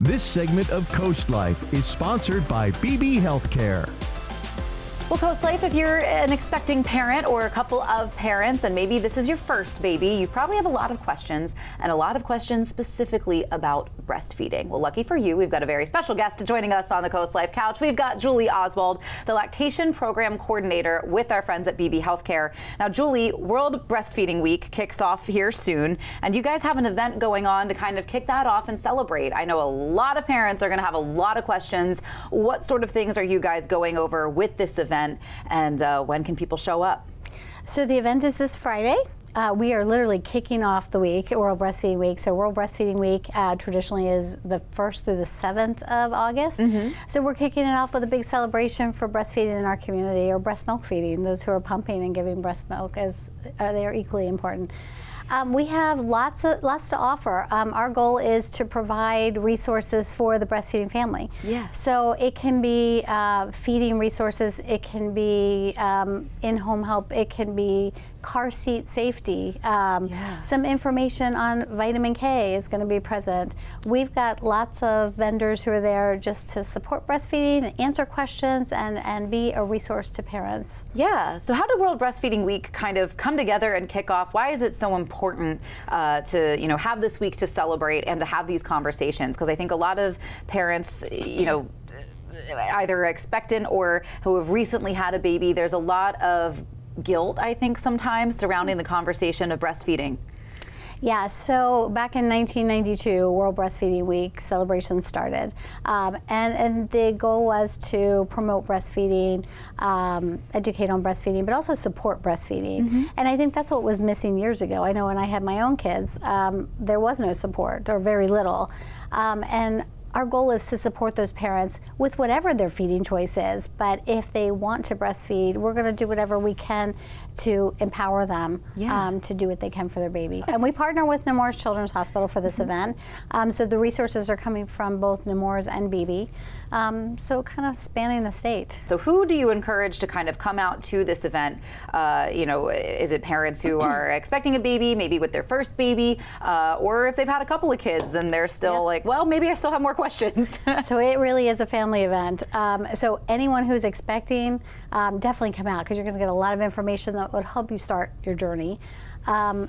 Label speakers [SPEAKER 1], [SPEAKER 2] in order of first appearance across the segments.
[SPEAKER 1] This segment of CoastLife is sponsored by Beebe Healthcare.
[SPEAKER 2] Well, CoastLife, if you're an expecting parent or a couple of parents, and maybe this is your first baby, you probably have a lot of questions, and a lot of questions specifically about breastfeeding. Well, lucky for you, we've got a very special guest joining us on the CoastLife couch. We've got Julie Oswald, the lactation program coordinator with our friends at Beebe Healthcare. Now, Julie, World Breastfeeding Week kicks off here soon, and you guys have an event going on to kind of kick that off and celebrate. I know a lot of parents are going to have a lot of questions. What sort of things are you guys going over with this event? And when can people show up?
[SPEAKER 3] So the event is this Friday. We are literally kicking off the week, World Breastfeeding Week. So World Breastfeeding Week traditionally is the 1st through the 7th of August. So we're kicking it off with a big celebration for breastfeeding in our community, or breast milk feeding. Those who are pumping and giving breast milk, they are equally important. We have lots to offer. Our goal is to provide resources for the breastfeeding family.
[SPEAKER 2] Yeah.
[SPEAKER 3] So it can be feeding resources, it can be in-home help, it can be car seat safety. Some information on vitamin K is going to be present. We've got lots of vendors who are there just to support breastfeeding, answer questions, and be a resource to parents.
[SPEAKER 2] Yeah, so how did World Breastfeeding Week kind of come together and kick off? Why is it so important to have this week to celebrate and to have these conversations? Because I think a lot of parents, either expectant or who have recently had a baby, there's a lot of guilt, I think, sometimes surrounding the conversation of breastfeeding.
[SPEAKER 3] Yeah, so back in 1992, World Breastfeeding Week celebration started. And the goal was to promote breastfeeding, educate on breastfeeding, but also support breastfeeding. And I think that's what was missing years ago. I know when I had my own kids, there was no support, or very little. And our goal is to support those parents with whatever their feeding choice is, but if they want to breastfeed, we're going to do whatever we can to empower them to do what they can for their baby. And we partner with Nemours Children's Hospital for this event, so the resources are coming from both Nemours and Beebe, so kind of spanning the state.
[SPEAKER 2] So who do you encourage to kind of come out to this event? Is it parents who are expecting a baby, maybe with their first baby, or if they've had a couple of kids and they're still like, well, maybe I still have more questions.
[SPEAKER 3] So it really is a family event. So anyone who's expecting, definitely come out, because you're going to get a lot of information that would help you start your journey.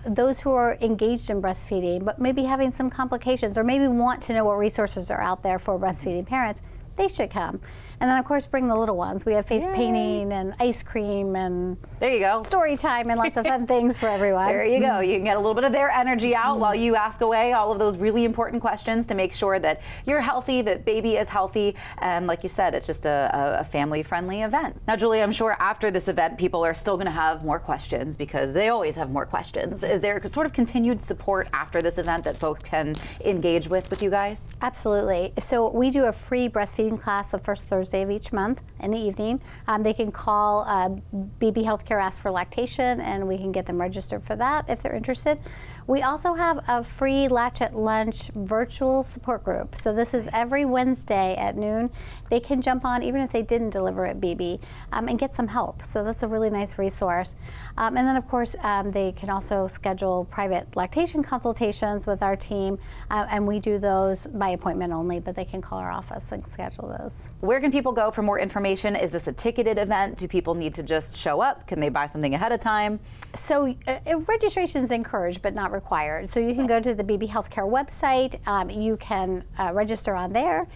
[SPEAKER 3] Those who are engaged in breastfeeding, but maybe having some complications, or maybe want to know what resources are out there for breastfeeding parents, they should come. And then, of course, bring the little ones. We have face painting and ice cream and
[SPEAKER 2] there you go,
[SPEAKER 3] story time and lots of fun things for everyone.
[SPEAKER 2] There you go. You can get a little bit of their energy out while you ask away all of those really important questions to make sure that you're healthy, that baby is healthy, and like you said, it's just a family-friendly event. Now, Julie, I'm sure after this event, people are still going to have more questions, because they always have more questions. Is there sort of continued support after this event that folks can engage with you guys?
[SPEAKER 3] Absolutely. So we do a free breastfeeding class the first Thursday of each month in the evening. They can call Beebe Healthcare, ask for lactation, and we can get them registered for that if they're interested. We also have a free Latch at Lunch virtual support group. So this is every Wednesday at noon. They can jump on even if they didn't deliver at Beebe and get some help. So that's a really nice resource. And then, of course, they can also schedule private lactation consultations with our team, and we do those by appointment only, but they can call our office and schedule those.
[SPEAKER 2] Where can people go for more information? Is this a ticketed event? Do people need to just show up? Can they buy something ahead of time?
[SPEAKER 3] So registration is encouraged, but not required. So you can go to the Beebe Healthcare website. You can register on there.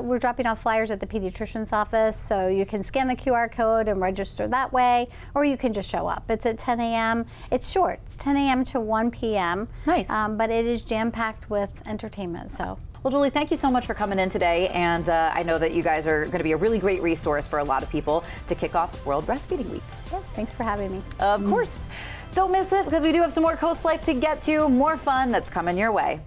[SPEAKER 3] We're dropping off flyers at the pediatrician's office, so you can scan the QR code and register that way, or you can just show up. It's at 10 a.m. It's short. It's 10 a.m. to 1 p.m.
[SPEAKER 2] Nice.
[SPEAKER 3] But it is jam-packed with entertainment. So.
[SPEAKER 2] Well, Julie, thank you so much for coming in today, and I know that you guys are going to be a really great resource for a lot of people to kick off World Breastfeeding Week.
[SPEAKER 3] Yes, thanks for having me.
[SPEAKER 2] Of course. Don't miss it, because we do have some more CoastLife to get to, more fun that's coming your way.